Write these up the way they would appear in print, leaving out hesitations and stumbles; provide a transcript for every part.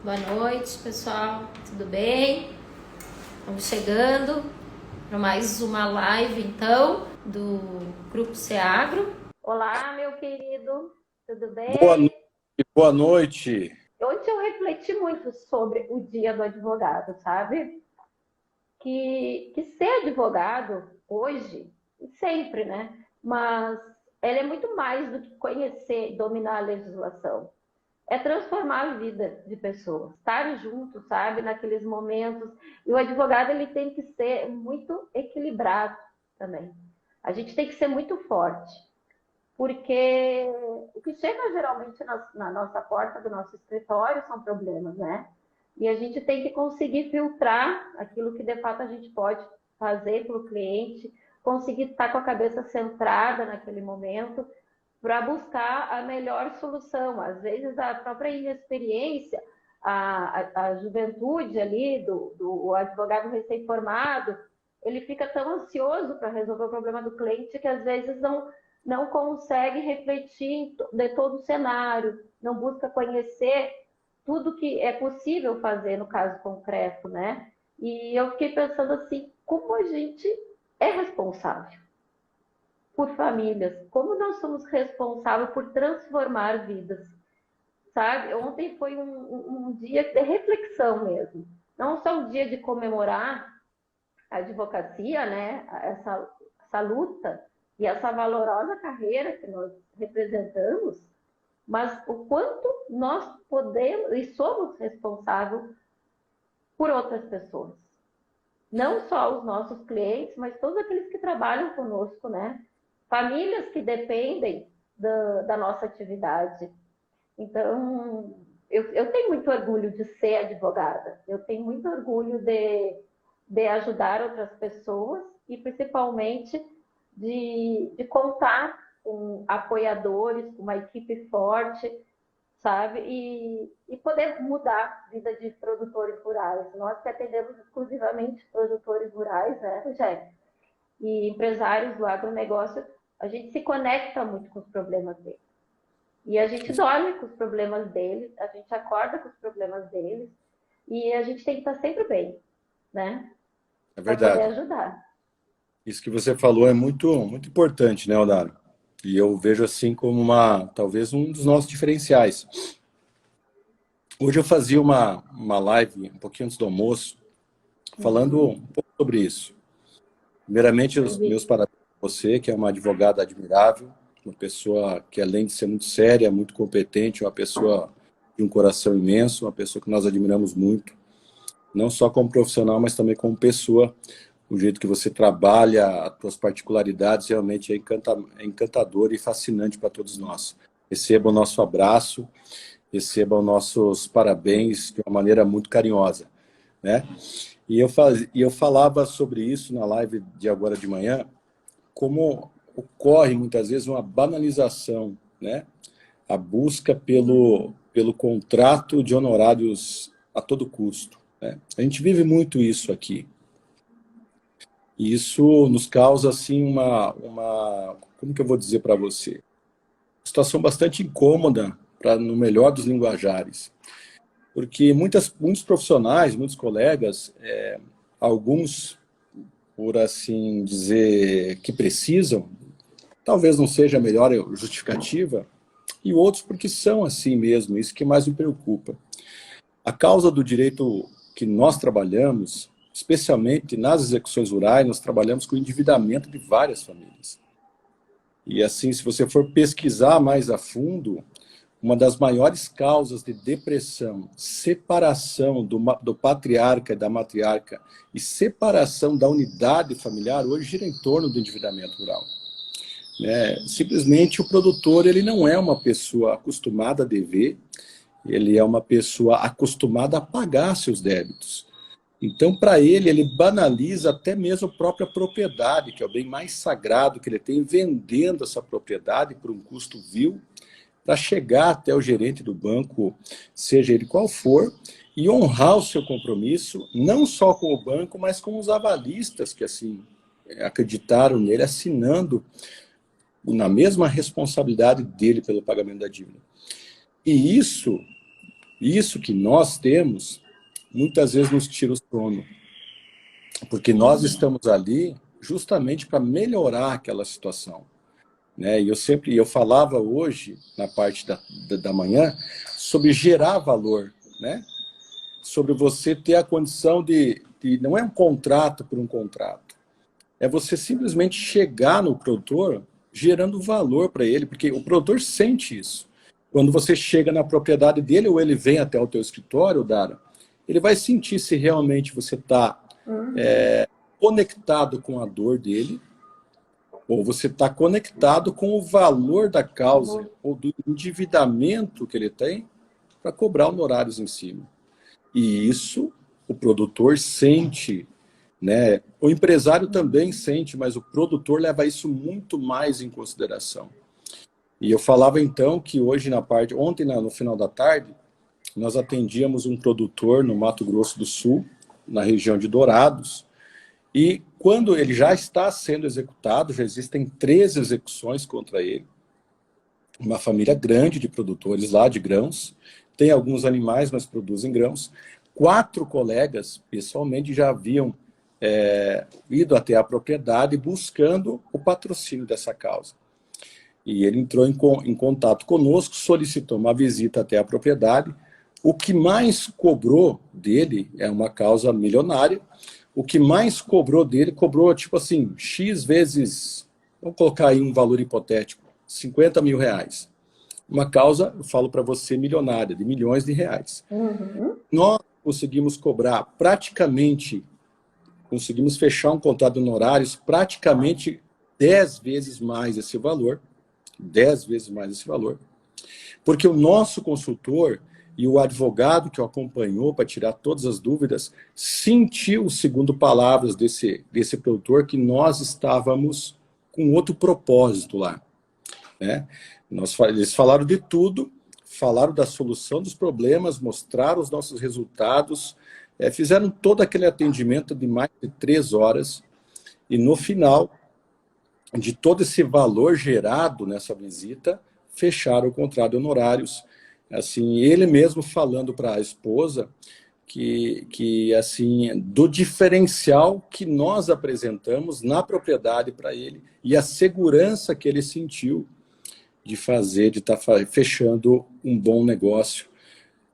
Boa noite, pessoal. Tudo bem? Vamos chegando para mais uma live, então, do Grupo Seagro. Olá, meu querido. Tudo Boa bem? noite, boa noite. Ontem eu refleti muito sobre o Dia do Advogado, sabe? Que ser advogado hoje, e sempre, né? Mas ele é muito mais do que conhecer e dominar a legislação. É transformar a vida de pessoas, estar junto, sabe, naqueles momentos. E o advogado ele tem que ser muito equilibrado também. A gente tem que ser muito forte, porque o que chega geralmente na nossa porta do nosso escritório são problemas, né? E a gente tem que conseguir filtrar aquilo que de fato a gente pode fazer para o cliente, conseguir estar com a cabeça centrada naquele momento para buscar a melhor solução. Às vezes, a própria inexperiência, a juventude ali do advogado recém-formado, ele fica tão ansioso para resolver o problema do cliente que às vezes não consegue refletir de todo o cenário, não busca conhecer tudo que é possível fazer no caso concreto, né? E eu fiquei pensando assim, como a gente é responsável por famílias, como nós somos responsáveis por transformar vidas, sabe? Ontem foi um dia de reflexão mesmo, não só um dia de comemorar a advocacia, né? Essa luta e essa valorosa carreira que nós representamos, mas o quanto nós podemos e somos responsáveis por outras pessoas. Não só os nossos clientes, mas todos aqueles que trabalham conosco, né? Famílias que dependem da nossa atividade. Então, eu tenho muito orgulho de ser advogada, eu tenho muito orgulho de ajudar outras pessoas e principalmente de contar com apoiadores, com uma equipe forte, sabe? E poder mudar a vida de produtores rurais. Nós que atendemos exclusivamente produtores rurais, né, Rogério? E empresários do agronegócio, a gente se conecta muito com os problemas deles. E a gente dorme com os problemas deles, a gente acorda com os problemas deles, e a gente tem que estar sempre bem, né? É Para poder verdade. ajudar. Isso que você falou é muito importante, né, Odaro? E eu vejo assim como talvez um dos nossos diferenciais. Hoje eu fazia uma live um pouquinho antes do almoço, falando Uhum. um pouco sobre isso. Primeiramente, Eu os meus vi. parabéns a você, que é uma advogada admirável, uma pessoa que além de ser muito séria, muito competente, uma pessoa de um coração imenso, uma pessoa que nós admiramos muito, não só como profissional, mas também como pessoa. O jeito que você trabalha, as suas particularidades, realmente é encantador e fascinante para todos nós. Receba o nosso abraço, receba os nossos parabéns de uma maneira muito carinhosa, né? E eu falava sobre isso na live de agora de manhã, como ocorre muitas vezes uma banalização, né? A busca pelo contrato de honorários a todo custo, né? A gente vive muito isso aqui. E isso nos causa, assim, como que eu vou dizer para você? Situação bastante incômoda, no melhor dos linguajares. Porque muitos profissionais, muitos colegas, alguns, por assim dizer, que precisam, talvez não seja a melhor justificativa, e outros porque são assim mesmo, isso que mais me preocupa. A causa do direito que nós trabalhamos, especialmente nas execuções rurais, nós trabalhamos com o endividamento de várias famílias. E assim, se você for pesquisar mais a fundo, uma das maiores causas de depressão, separação do patriarca e da matriarca e separação da unidade familiar, hoje gira em torno do endividamento rural. Simplesmente o produtor ele não é uma pessoa acostumada a dever, ele é uma pessoa acostumada a pagar seus débitos. Então, para ele, ele banaliza até mesmo a própria propriedade, que é o bem mais sagrado que ele tem, vendendo essa propriedade por um custo vil, para chegar até o gerente do banco, seja ele qual for, e honrar o seu compromisso, não só com o banco, mas com os avalistas que assim acreditaram nele, assinando na mesma responsabilidade dele pelo pagamento da dívida. E E isso que nós temos, muitas vezes nos tira o sono. Porque nós estamos ali justamente para melhorar aquela situação. Né? E eu falava hoje, na parte da manhã, sobre gerar valor, né? Sobre você ter a condição não é um contrato por um contrato, é você simplesmente chegar no produtor gerando valor para ele, porque o produtor sente isso. Quando você chega na propriedade dele ou ele vem até o teu escritório, Dara, ele vai sentir se realmente você está conectado com a dor dele, ou você está conectado com o valor da causa ou do endividamento que ele tem para cobrar honorários em cima. E isso o produtor sente, né? O empresário também sente, mas o produtor leva isso muito mais em consideração. E eu falava então que ontem no final da tarde, nós atendíamos um produtor no Mato Grosso do Sul, na região de Dourados, e quando ele já está sendo executado, já existem 13 execuções contra ele, uma família grande de produtores lá de grãos, tem alguns animais, mas produzem grãos. 4 colegas, pessoalmente, já haviam ido até a propriedade buscando o patrocínio dessa causa. E ele entrou em contato conosco, solicitou uma visita até a propriedade. O que mais cobrou dele é uma causa milionária. O que mais cobrou dele, cobrou tipo assim, X vezes, vamos colocar aí um valor hipotético, 50 mil reais. Uma causa, eu falo para você, milionária, de milhões de reais. Nós conseguimos cobrar conseguimos fechar um contrato de honorários praticamente 10 vezes mais esse valor. 10 vezes mais esse valor. Porque o nosso consultor e o advogado que o acompanhou para tirar todas as dúvidas sentiu, segundo palavras desse produtor, que nós estávamos com outro propósito lá. Né? Eles falaram de tudo, falaram da solução dos problemas, mostraram os nossos resultados, fizeram todo aquele atendimento de mais de 3 horas, e no final de todo esse valor gerado nessa visita, fecharam o contrato de honorários. Assim, ele mesmo falando para a esposa que assim, do diferencial que nós apresentamos na propriedade para ele e a segurança que ele sentiu de estar fechando um bom negócio.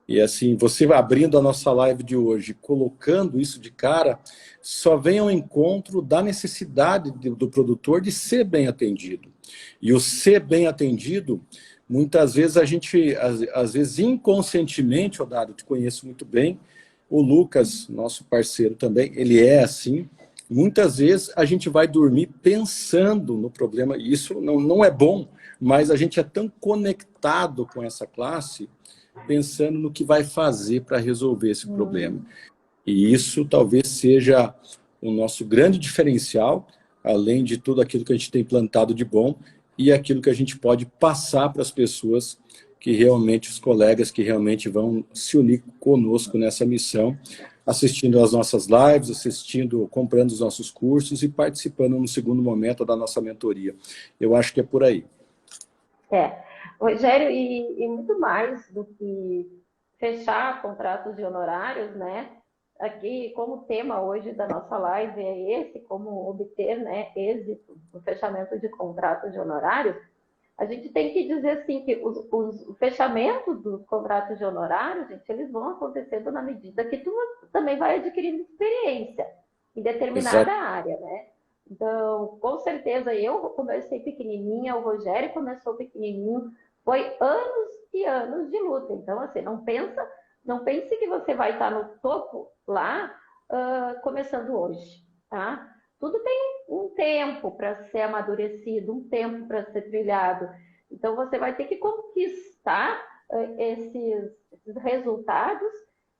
E assim, você abrindo a nossa live de hoje, colocando isso de cara, só vem ao encontro da necessidade do produtor de ser bem atendido. E o ser bem atendido, muitas vezes a gente, às vezes inconscientemente, Odário, eu te conheço muito bem, o Lucas, nosso parceiro também, ele é assim. Muitas vezes a gente vai dormir pensando no problema, e isso não é bom, mas a gente é tão conectado com essa classe, pensando no que vai fazer para resolver esse problema. E isso talvez seja o nosso grande diferencial, além de tudo aquilo que a gente tem plantado de bom e aquilo que a gente pode passar para as pessoas que realmente, os colegas que realmente vão se unir conosco nessa missão, assistindo às nossas lives, comprando os nossos cursos e participando no segundo momento da nossa mentoria. Eu acho que é por aí. Rogério, e muito mais do que fechar contratos de honorários, né? Aqui, como tema hoje da nossa live é esse, como obter, né, êxito no fechamento de contratos de honorários, a gente tem que dizer assim que o fechamento dos contratos de honorários, gente, eles vão acontecendo na medida que tu também vai adquirindo experiência em determinada área, né? Então, com certeza, eu comecei pequenininha, o Rogério começou pequenininho, foi anos e anos de luta. Então, assim, não pense que você vai estar no topo lá, começando hoje, tá? Tudo tem um tempo para ser amadurecido, um tempo para ser trilhado. Então, você vai ter que conquistar esses resultados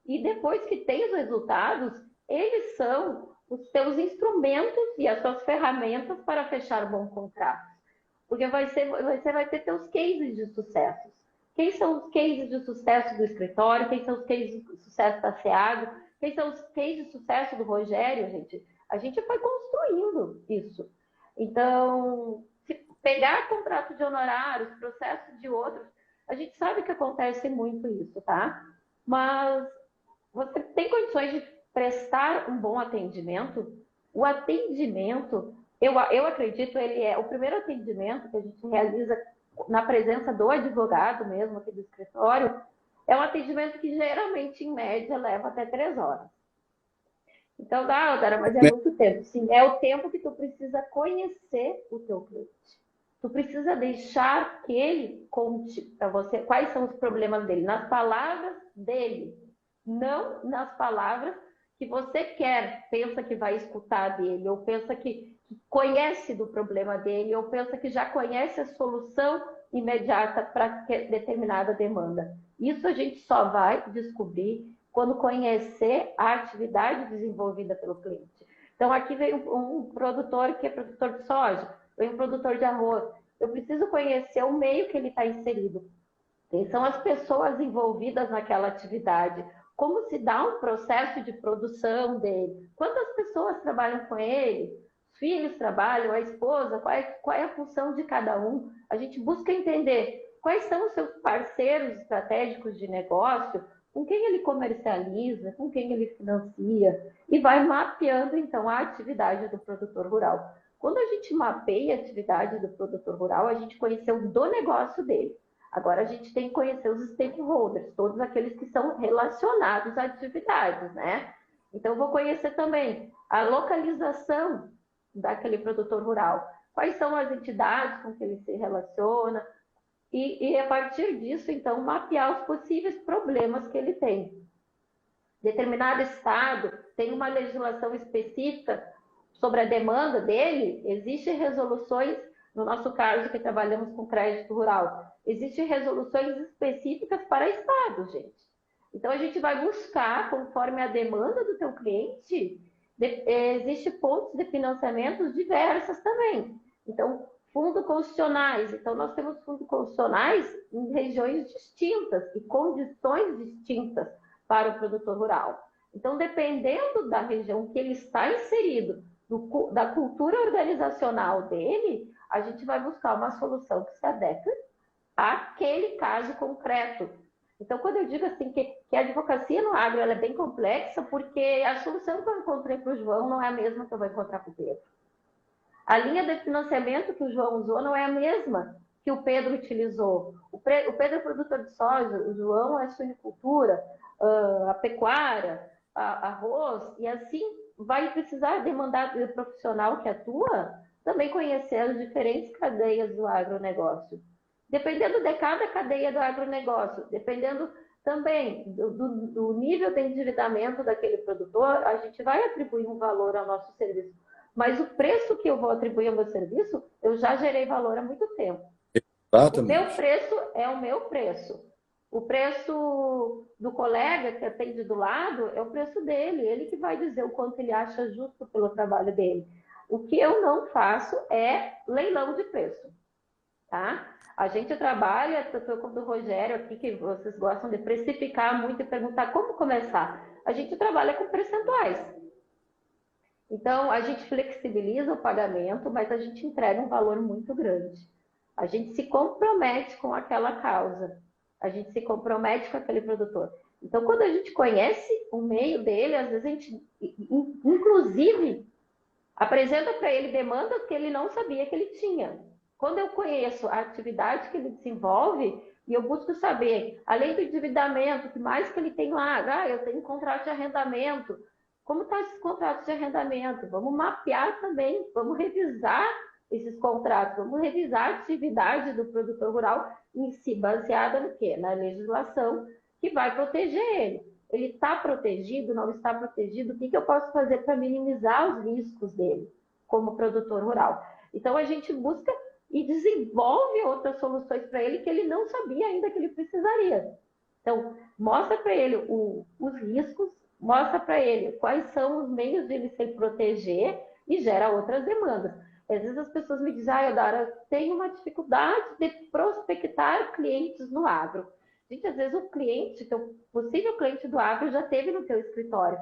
e depois que tem os resultados, eles são os seus instrumentos e as suas ferramentas para fechar um bom contrato. Porque você vai ter seus cases de sucesso. Quem são os cases de sucesso do escritório? Quem são os cases de sucesso da SEAGO? Quem são os cases de sucesso do Rogério, gente? A gente foi construindo isso. Então, se pegar contrato de honorários, processo de outros, a gente sabe que acontece muito isso, tá? mas você tem condições de prestar um bom atendimento? O atendimento, eu acredito, ele é o primeiro atendimento que a gente realiza na presença do advogado mesmo aqui do escritório, é um atendimento que geralmente, em média, leva até 3 horas. Então, Dara, mas é muito tempo. Sim, é o tempo que tu precisa conhecer o teu cliente. Tu precisa deixar que ele conte para você quais são os problemas dele, nas palavras dele, não nas palavras que você quer, pensa que vai escutar dele, ou pensa que conhece do problema dele, ou pensa que já conhece a solução imediata para determinada demanda. Isso a gente só vai descobrir quando conhecer a atividade desenvolvida pelo cliente. Então, aqui vem um produtor que é produtor de soja, vem um produtor de arroz. Eu preciso conhecer o meio que ele está inserido. Quem são as pessoas envolvidas naquela atividade? Como se dá um processo de produção dele? Quantas pessoas trabalham com ele? Os filhos trabalham, a esposa? Qual é a função de cada um? A gente busca entender quais são os seus parceiros estratégicos de negócio, com quem ele comercializa, com quem ele financia, e vai mapeando, então, a atividade do produtor rural. Quando a gente mapeia a atividade do produtor rural, a gente conheceu do negócio dele. Agora a gente tem que conhecer os stakeholders, todos aqueles que são relacionados à atividade, né? Então, eu vou conhecer também a localização daquele produtor rural. Quais são as entidades com que ele se relaciona? E a partir disso, então, mapear os possíveis problemas que ele tem. Determinado estado tem uma legislação específica sobre a demanda dele, existem resoluções, no nosso caso que trabalhamos com crédito rural, existem resoluções específicas para estados, gente. Então, a gente vai buscar, conforme a demanda do teu cliente, existem pontos de financiamento diversas também. Então, fundos constitucionais. Então, nós temos fundos constitucionais em regiões distintas e condições distintas para o produtor rural. Então, dependendo da região que ele está inserido, da cultura organizacional dele, a gente vai buscar uma solução que se adeque àquele caso concreto. Então, quando eu digo assim que a advocacia no agro ela é bem complexa, porque a solução que eu encontrei para o João não é a mesma que eu vou encontrar para o Pedro. A linha de financiamento que o João usou não é a mesma que o Pedro utilizou. O Pedro é produtor de soja, o João é suinicultura, a pecuária, arroz, e assim vai precisar demandar do profissional que atua também conhecer as diferentes cadeias do agronegócio. Dependendo de cada cadeia do agronegócio, dependendo também do nível de endividamento daquele produtor, a gente vai atribuir um valor ao nosso serviço. Mas o preço que eu vou atribuir ao meu serviço, eu já gerei valor há muito tempo. Exatamente. O meu preço é o meu preço. O preço do colega que atende do lado é o preço dele. Ele que vai dizer o quanto ele acha justo pelo trabalho dele. O que eu não faço é leilão de preço. Tá? A gente trabalha, tanto eu quanto o Rogério aqui, que vocês gostam de precificar muito e perguntar como começar. A gente trabalha com percentuais. Então, a gente flexibiliza o pagamento, mas a gente entrega um valor muito grande. A gente se compromete com aquela causa. A gente se compromete com aquele produtor. Então, quando a gente conhece o meio dele, às vezes a gente, inclusive, apresenta para ele demandas que ele não sabia que ele tinha. Quando eu conheço a atividade que ele desenvolve, e eu busco saber, além do endividamento, o que mais que ele tem lá? Eu tenho um contrato de arrendamento. Como estão esses contratos de arrendamento? Vamos mapear também, vamos revisar esses contratos, vamos revisar a atividade do produtor rural em si, baseada no quê? Na legislação que vai proteger ele. Ele está protegido, não está protegido? O que eu posso fazer para minimizar os riscos dele como produtor rural? Então, a gente busca e desenvolve outras soluções para ele que ele não sabia ainda que ele precisaria. Então, mostra para ele os riscos, mostra para ele quais são os meios de ele se proteger e gera outras demandas. Às vezes as pessoas me dizem, Dara, eu tenho uma dificuldade de prospectar clientes no agro. Gente, às vezes o cliente, o possível cliente do agro já teve no teu escritório.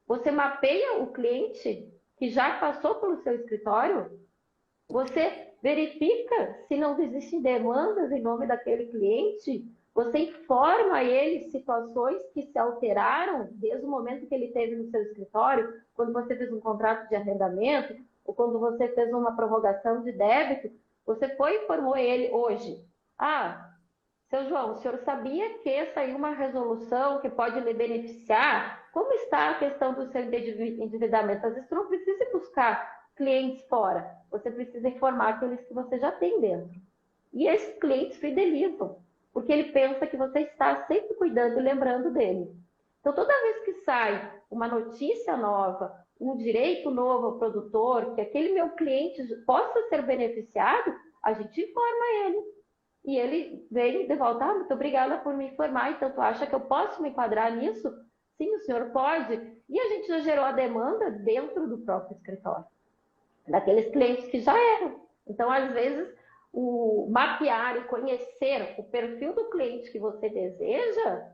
Você mapeia o cliente que já passou pelo seu escritório, você verifica se não existem demandas em nome daquele cliente Você informa ele situações que se alteraram desde o momento que ele teve no seu escritório, quando você fez um contrato de arrendamento, ou quando você fez uma prorrogação de débito, você foi e informou ele hoje. Ah, seu João, o senhor sabia que saiu uma resolução que pode lhe beneficiar? Como está a questão do seu endividamento? Às vezes você não precisa buscar clientes fora, você precisa informar aqueles que você já tem dentro. E esses clientes fidelizam, porque ele pensa que você está sempre cuidando e lembrando dele. Então, toda vez que sai uma notícia nova, um direito novo ao produtor, que aquele meu cliente possa ser beneficiado, a gente informa ele. E ele vem de volta, muito obrigada por me informar, então tu acha que eu posso me enquadrar nisso? Sim, o senhor pode. E a gente já gerou a demanda dentro do próprio escritório, daqueles clientes que já eram. Então, às vezes, o mapear e conhecer o perfil do cliente que você deseja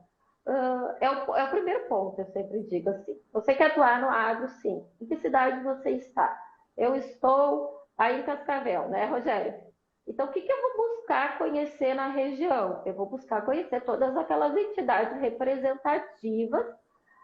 é o primeiro ponto, eu sempre digo assim. Você quer atuar no agro, sim. Em que cidade você está? Eu estou aí em Cascavel, né, Rogério? Então, o que eu vou buscar conhecer na região? Eu vou buscar conhecer todas aquelas entidades representativas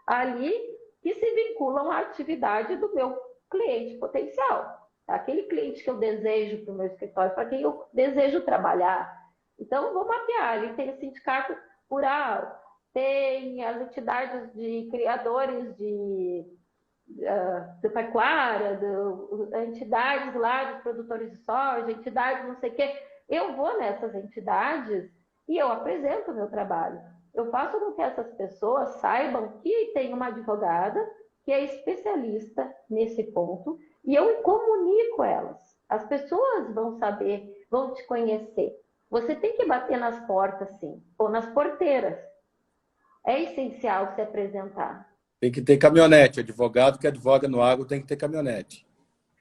ali que se vinculam à atividade do meu cliente potencial. Aquele cliente que eu desejo para o meu escritório, para quem eu desejo trabalhar. Então, eu vou mapear. Ali tem o sindicato rural, tem as entidades de criadores de pecuária, entidades lá de produtores de soja, entidades não sei o quê. Eu vou nessas entidades e eu apresento o meu trabalho. Eu faço com que essas pessoas saibam que tem uma advogada que é especialista nesse ponto e eu comunico elas. As pessoas vão saber, vão te conhecer. Você tem que bater nas portas, sim, ou nas porteiras. É essencial se apresentar. Tem que ter caminhonete. Advogado que advoga no agro tem que ter caminhonete.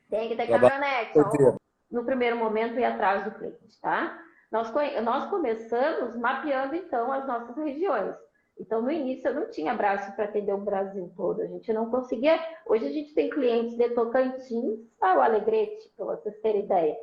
Tem que ter Trabalho caminhonete. Ó, no primeiro momento, ir atrás do cliente, tá? Nós começamos mapeando, então, as nossas regiões. Então, no início, eu não tinha braço para atender o Brasil todo. A gente não conseguia. Hoje, a gente tem clientes de Tocantins ao Alegrete, para vocês terem ideia.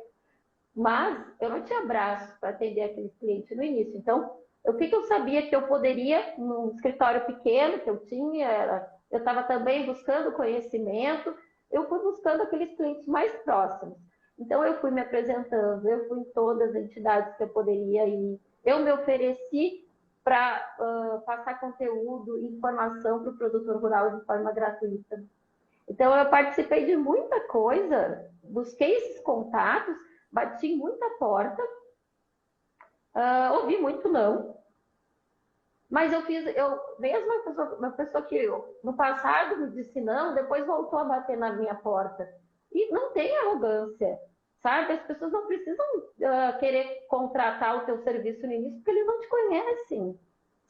Mas eu não tinha braço para atender aqueles clientes no início. Então, o que eu sabia que eu poderia, num escritório pequeno que eu tinha, eu estava também buscando conhecimento, eu fui buscando aqueles clientes mais próximos. Então, eu fui me apresentando, eu fui em todas as entidades que eu poderia ir, eu me ofereci para passar conteúdo e informação para o produtor rural de forma gratuita. Então, eu participei de muita coisa, busquei esses contatos, bati muita porta, ouvi muito não, mas mesmo uma pessoa que no passado me disse não, depois voltou a bater na minha porta. E não tem arrogância, sabe? As pessoas não precisam querer contratar o teu serviço no início, porque eles não te conhecem.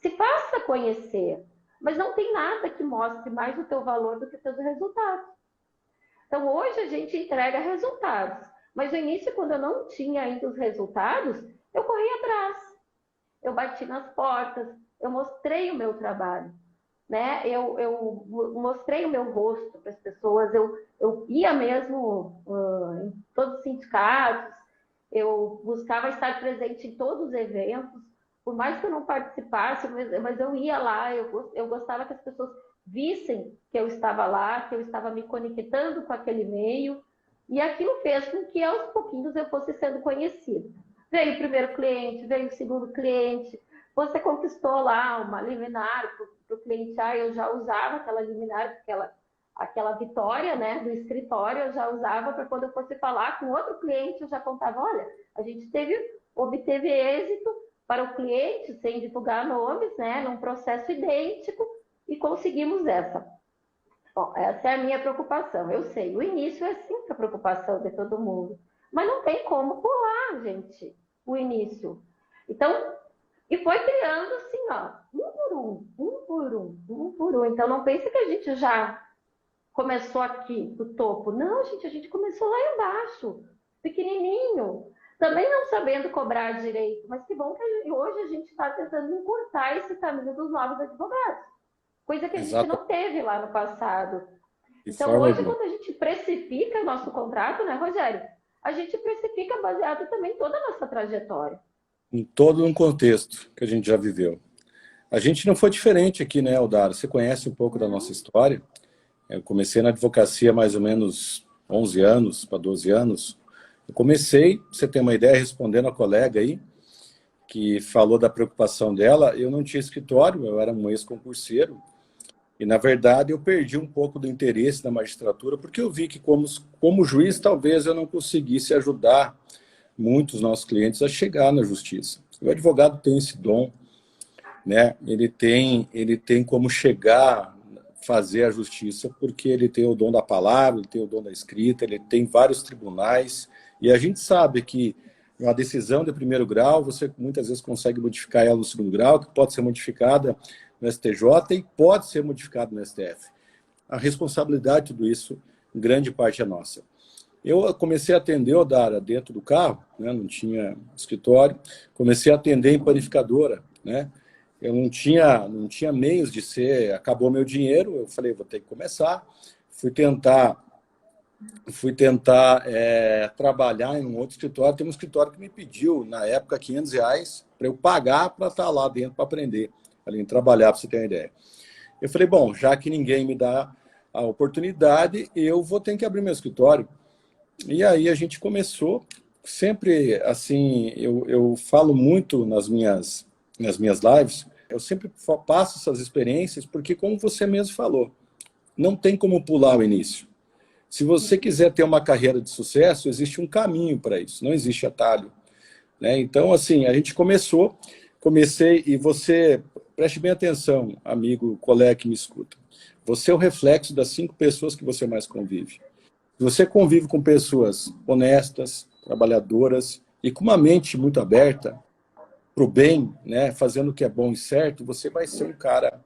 Se faça conhecer, mas não tem nada que mostre mais o teu valor do que os teus resultados. Então, hoje a gente entrega resultados, mas no início, quando eu não tinha ainda os resultados, eu corri atrás, eu bati nas portas, eu mostrei o meu trabalho, né? Eu mostrei o meu rosto para as pessoas, eu ia mesmo em todos os sindicatos, eu buscava estar presente em todos os eventos, por mais que eu não participasse, mas eu ia lá, eu gostava que as pessoas vissem que eu estava lá, que eu estava me conectando com aquele meio, e aquilo fez com que aos pouquinhos eu fosse sendo conhecida. Veio o primeiro cliente, veio o segundo cliente, você conquistou lá uma liminar para o cliente, eu já usava aquela liminar, aquela vitória, né, do escritório, eu já usava para quando eu fosse falar com outro cliente, eu já contava, olha, a gente obteve êxito para o cliente, sem divulgar nomes, né, num processo idêntico, e conseguimos essa. Bom, essa é a minha preocupação. Eu sei, o início é sempre a preocupação de todo mundo, mas não tem como pular, gente, o início. Então, e foi criando assim, ó, um por um, um por um, um por um. Então, não pense que a gente já começou aqui, do topo. Não, gente, a gente começou lá embaixo, pequenininho. Também não sabendo cobrar direito, mas que bom que hoje a gente está tentando encurtar esse caminho dos novos advogados. Coisa que a gente Exato. não teve lá no passado. De Então, forma hoje, alguma. quando a gente precifica o nosso contrato, né, Rogério? A gente precifica baseado também em toda a nossa trajetória. em todo um contexto que a gente já viveu. A gente não foi diferente aqui, né, Aldara? Você conhece um pouco da nossa história. Eu comecei na advocacia há mais ou menos 11 anos para 12 anos. Eu comecei, pra você ter uma ideia, respondendo a colega aí, que falou da preocupação dela. Eu não tinha escritório, eu era um ex-concurseiro. E, na verdade, eu perdi um pouco do interesse na magistratura, porque eu vi que, como juiz, talvez eu não conseguisse ajudar muitos nossos clientes a chegar na justiça. O advogado tem esse dom, né? Ele tem como chegar, fazer a justiça, porque ele tem o dom da palavra, ele tem o dom da escrita, ele tem vários tribunais, e a gente sabe que uma decisão de primeiro grau, você muitas vezes consegue modificar ela no segundo grau, que pode ser modificada no STJ e pode ser modificado no STF. A responsabilidade de tudo isso, em grande parte, é nossa. Eu comecei a atender, Odara, dentro do carro, né? Não tinha escritório, comecei a atender em panificadora, né? Eu não tinha meios de ser, acabou meu dinheiro, eu falei, vou ter que começar. Fui tentar trabalhar em um outro escritório. Tem um escritório que me pediu, na época, R$ 500 para eu pagar para estar lá dentro para aprender, ali, trabalhar, para você ter uma ideia. Eu falei, bom, já que ninguém me dá a oportunidade, eu vou ter que abrir meu escritório. E aí a gente começou, sempre assim, eu falo muito nas minhas lives, eu sempre passo essas experiências, porque como você mesmo falou, não tem como pular o início. Se você quiser ter uma carreira de sucesso, existe um caminho para isso, não existe atalho, né? Então, assim, a gente comecei, e você, preste bem atenção, amigo, colega que me escuta, você é o reflexo das 5 pessoas que você mais convive. Se você convive com pessoas honestas, trabalhadoras e com uma mente muito aberta para o bem, né, fazendo o que é bom e certo, você vai ser um cara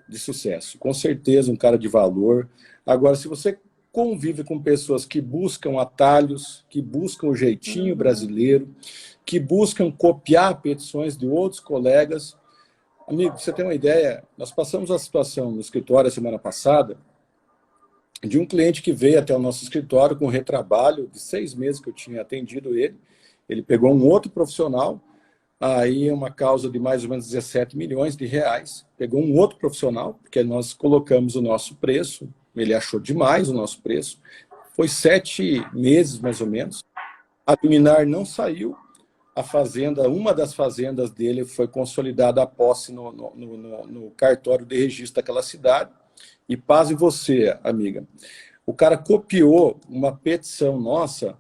de sucesso, com certeza um cara de valor. Agora, se você convive com pessoas que buscam atalhos, que buscam o jeitinho brasileiro, que buscam copiar petições de outros colegas, amigo, você tem uma ideia, nós passamos a situação no escritório a semana passada, de um cliente que veio até o nosso escritório com um retrabalho de 6 meses que eu tinha atendido ele. Ele pegou um outro profissional, aí uma causa de mais ou menos R$ 17 milhões, pegou um outro profissional, porque nós colocamos o nosso preço, ele achou demais o nosso preço, foi 7 meses mais ou menos, a liminar não saiu, a fazenda, uma das fazendas dele foi consolidada a posse no cartório de registro daquela cidade. E paz em você, amiga. O cara copiou uma petição nossa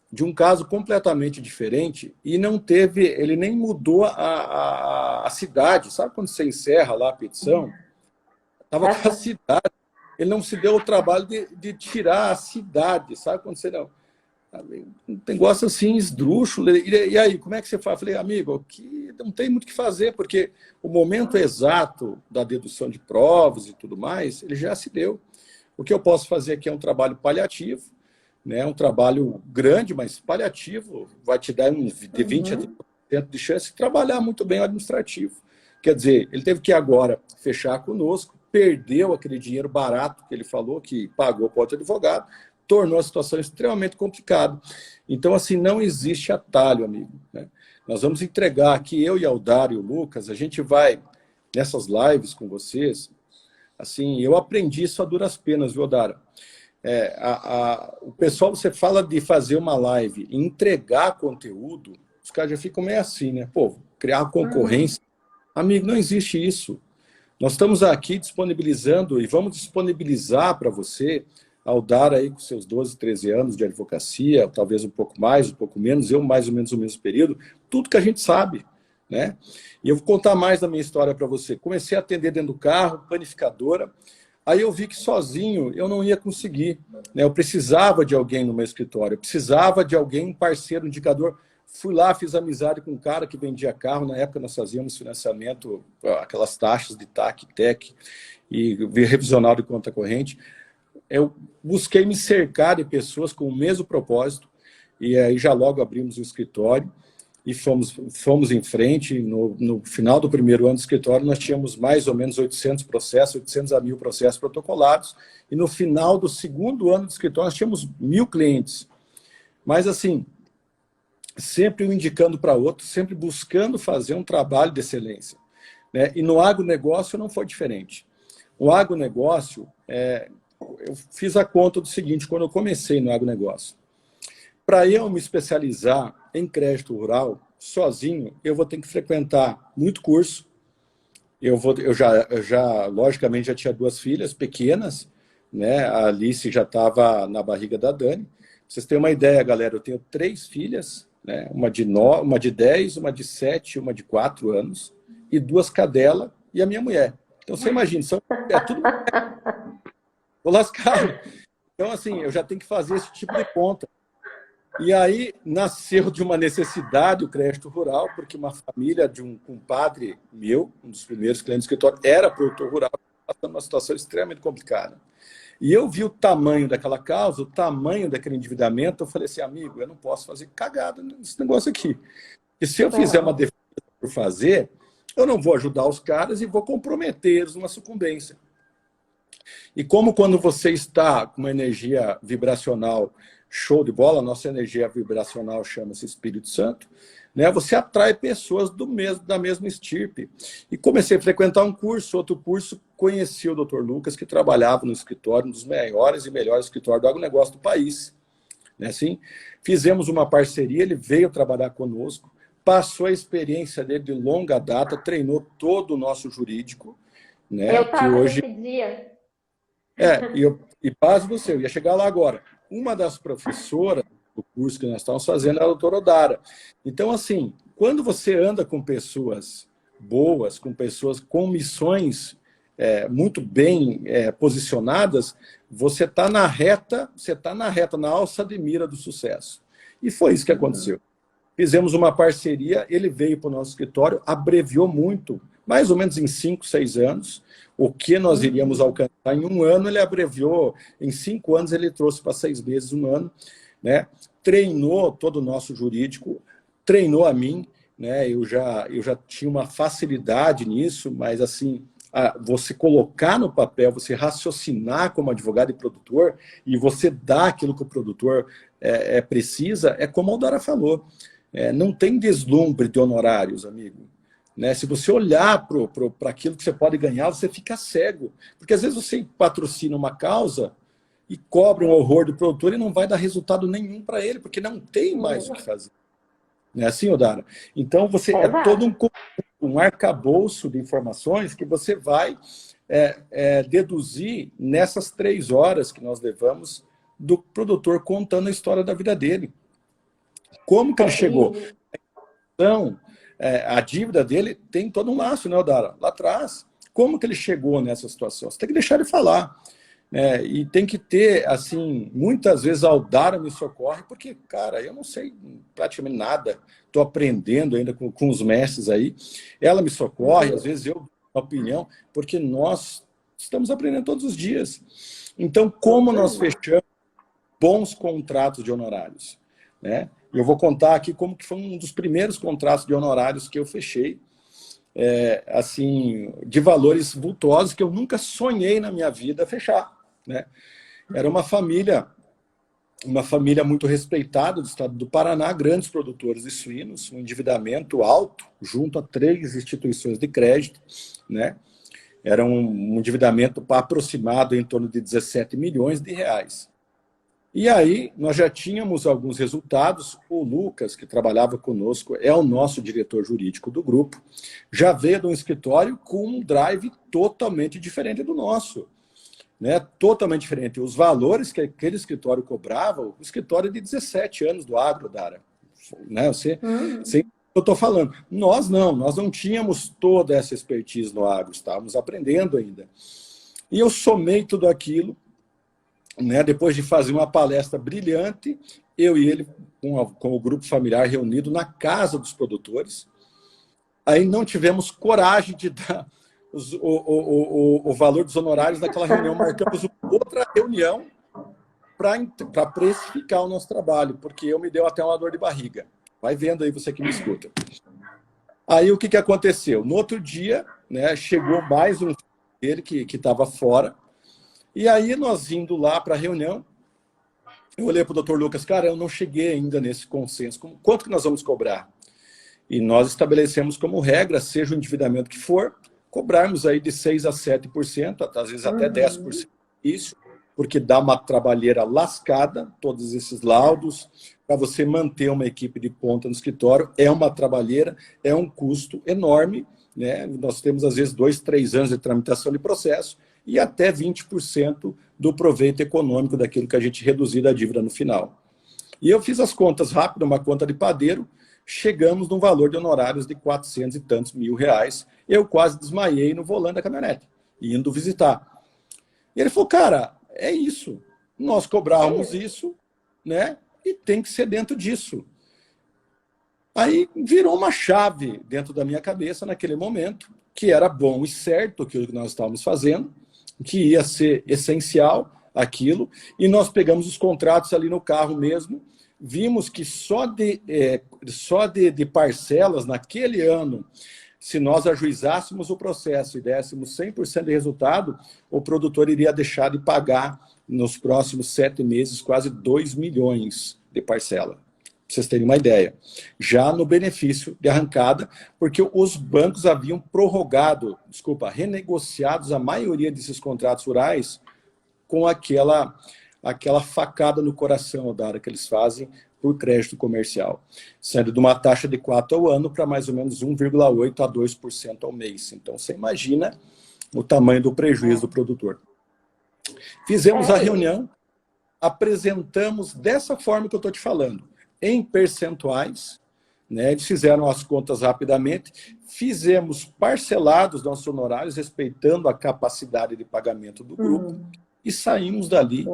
de um caso completamente diferente e não teve, ele nem mudou a cidade. Sabe quando você encerra lá a petição? Estava com a cidade. Ele não se deu o trabalho de tirar a cidade. Sabe quando você não... Um negócio assim, esdrúxulo. E aí, como é que você faz? Eu falei, amigo, aqui não tem muito o que fazer, porque o momento exato da dedução de provas e tudo mais, ele já se deu. O que eu posso fazer aqui é um trabalho paliativo, né? Um trabalho grande, mas paliativo, vai te dar de 20% a 30% de chance de trabalhar muito bem o administrativo. Quer dizer, ele teve que agora fechar conosco, perdeu aquele dinheiro barato que ele falou, que pagou para outro advogado, tornou a situação extremamente complicada. Então, assim, não existe atalho, amigo, né? Nós vamos entregar aqui, eu e Aldário e o Lucas, a gente vai, nessas lives com vocês, assim, eu aprendi isso a duras penas, viu, Aldário? O pessoal, você fala de fazer uma live e entregar conteúdo, os caras já ficam meio assim, né? Pô, criar concorrência. Amigo, não existe isso. Nós estamos aqui disponibilizando e vamos disponibilizar para você, Aldara aí com seus 12, 13 anos de advocacia, talvez um pouco mais, um pouco menos, eu mais ou menos o mesmo período, tudo que a gente sabe, né? E eu vou contar mais da minha história para você. Comecei a atender dentro do carro, panificadora, aí eu vi que sozinho eu não ia conseguir, né? Eu precisava de alguém no meu escritório, eu precisava de alguém, um parceiro, um indicador. Fui lá, fiz amizade com um cara que vendia carro, na época nós fazíamos financiamento, aquelas taxas de TAC, TEC, e revisional de conta corrente. Eu busquei me cercar de pessoas com o mesmo propósito, e aí já logo abrimos o escritório e fomos em frente. No final do primeiro ano do escritório, nós tínhamos mais ou menos 800 processos, 800 a 1.000 processos protocolados, e no final do segundo ano do escritório, nós tínhamos 1.000 clientes. Mas, assim, sempre um indicando para outro, sempre buscando fazer um trabalho de excelência, né? E no agronegócio não foi diferente. O agronegócio, eu fiz a conta do seguinte, quando eu comecei no agronegócio, para eu me especializar em crédito rural, sozinho, eu vou ter que frequentar muito curso. Logicamente, já tinha 2 filhas pequenas, né? A Alice já estava na barriga da Dani. Pra vocês terem uma ideia, galera, eu tenho 3 filhas, né? Uma de 10, uma de 7, uma de 4 anos, e 2 cadelas, e a minha mulher. Então, você imagina, é tudo... Tô lascado. Então, assim, eu já tenho que fazer esse tipo de conta. E aí nasceu de uma necessidade o crédito rural, porque uma família de um compadre meu, um dos primeiros clientes do escritório, era produtor rural, passando uma situação extremamente complicada. E eu vi o tamanho daquela causa, o tamanho daquele endividamento, eu falei assim, amigo, eu não posso fazer cagada nesse negócio aqui. E se eu fizer uma defesa por fazer, eu não vou ajudar os caras e vou comprometer eles numa sucumbência. E como quando você está com uma energia vibracional show de bola, a nossa energia vibracional chama-se Espírito Santo, né? Você atrai pessoas da mesma estirpe. E comecei a frequentar um curso, outro curso, conheci o Dr. Lucas, que trabalhava no escritório, um dos maiores e melhores escritórios do agronegócio do país. Né? Assim, fizemos uma parceria, ele veio trabalhar conosco, passou a experiência dele de longa data, treinou todo o nosso jurídico, né? Eu estava que hoje... nesse dia. E pasme você, eu ia chegar lá agora. Uma das professoras do curso que nós estávamos fazendo era a doutora Odara. Então, assim, quando você anda com pessoas boas, com pessoas com missões muito bem posicionadas, você está na reta, na alça de mira do sucesso. E foi isso que aconteceu. Fizemos uma parceria, ele veio para o nosso escritório, abreviou muito, mais ou menos em 5, 6 anos, o que nós iríamos alcançar em 1 ano, ele abreviou, em 5 anos ele trouxe para 6 meses, 1 ano, né? Treinou todo o nosso jurídico, treinou a mim, né? Eu já tinha uma facilidade nisso, mas assim, você colocar no papel, você raciocinar como advogado e produtor, e você dar aquilo que o produtor precisa, é como a Odara falou. Não tem deslumbre de honorários, amigo. Né? Se você olhar para aquilo que você pode ganhar, você fica cego. Porque às vezes você patrocina uma causa e cobra um horror do produtor e não vai dar resultado nenhum para ele, porque não tem mais o que fazer. Não é assim, Odara? Então, você todo um arcabouço de informações que você vai deduzir nessas 3 horas que nós levamos do produtor contando a história da vida dele. Como que ele chegou? Então, a dívida dele tem todo um laço, né, Odara? Lá atrás. Como que ele chegou nessa situação? Você tem que deixar ele falar. E tem que ter, assim, muitas vezes a Odara me socorre, porque, cara, eu não sei praticamente nada. Estou aprendendo ainda com os mestres aí. Ela me socorre, às vezes eu dou uma opinião, porque nós estamos aprendendo todos os dias. Então, como nós fechamos bons contratos de honorários, né? Eu vou contar aqui como que foi um dos primeiros contratos de honorários que eu fechei, assim, de valores vultuosos que eu nunca sonhei na minha vida fechar, né? Era uma família muito respeitada do estado do Paraná, grandes produtores de suínos, um endividamento alto, junto a 3 instituições de crédito, né? Era um endividamento aproximado em torno de 17 milhões de reais. E aí, nós já tínhamos alguns resultados. O Lucas, que trabalhava conosco, é o nosso diretor jurídico do grupo, já veio de um escritório com um drive totalmente diferente do nosso. Né? Totalmente diferente. Os valores que aquele escritório cobrava, o escritório de 17 anos do agro, Dara. Né? Eu estou falando. Nós não tínhamos toda essa expertise no agro, estávamos aprendendo ainda. E eu somei tudo aquilo, né, depois de fazer uma palestra brilhante, eu e ele, com o grupo familiar reunido na casa dos produtores, aí não tivemos coragem de dar o valor dos honorários naquela reunião, marcamos outra reunião para precificar o nosso trabalho, porque eu me deu até uma dor de barriga. Vai vendo aí, você que me escuta. Aí o que aconteceu? No outro dia, né, chegou mais um dele que estava fora. E aí, nós indo lá para a reunião, Eu olhei para o Dr. Lucas, cara, eu não cheguei ainda nesse consenso. Quanto que nós vamos cobrar? E nós estabelecemos como regra, seja o endividamento que for, cobrarmos aí de 6% a 7%, às vezes até 10% isso, porque dá uma trabalheira lascada, todos esses laudos, para você manter uma equipe de ponta no escritório, é uma trabalheira, é um custo enorme, né? Nós temos, às vezes, 2, 3 anos de tramitação de processo e até 20% do proveito econômico daquilo que a gente reduzir da dívida no final. E eu fiz as contas rápido, uma conta de padeiro, chegamos num valor de honorários de 400 e tantos mil reais. Eu quase desmaiei no volante da caminhonete, indo visitar. E ele falou, cara, é isso. Nós cobrávamos isso, né? E tem que ser dentro disso. Aí virou uma chave dentro da minha cabeça naquele momento, que era bom e certo aquilo que nós estávamos fazendo, que ia ser essencial aquilo, e nós pegamos os contratos ali no carro mesmo, vimos que só de parcelas naquele ano, se nós ajuizássemos o processo e dessemos 100% de resultado, o produtor iria deixar de pagar nos próximos 7 meses quase 2 milhões de parcela. Para vocês terem uma ideia. Já no benefício de arrancada, porque os bancos haviam renegociados a maioria desses contratos rurais com aquela facada no coração, Odara, que eles fazem por crédito comercial, sendo de uma taxa de 4% ao ano para mais ou menos 1,8% a 2% ao mês. Então, você imagina o tamanho do prejuízo do produtor. Fizemos a reunião, apresentamos dessa forma que eu estou te falando, em percentuais, né? Eles fizeram as contas rapidamente, fizemos parcelados nossos honorários, respeitando a capacidade de pagamento do grupo, e saímos dali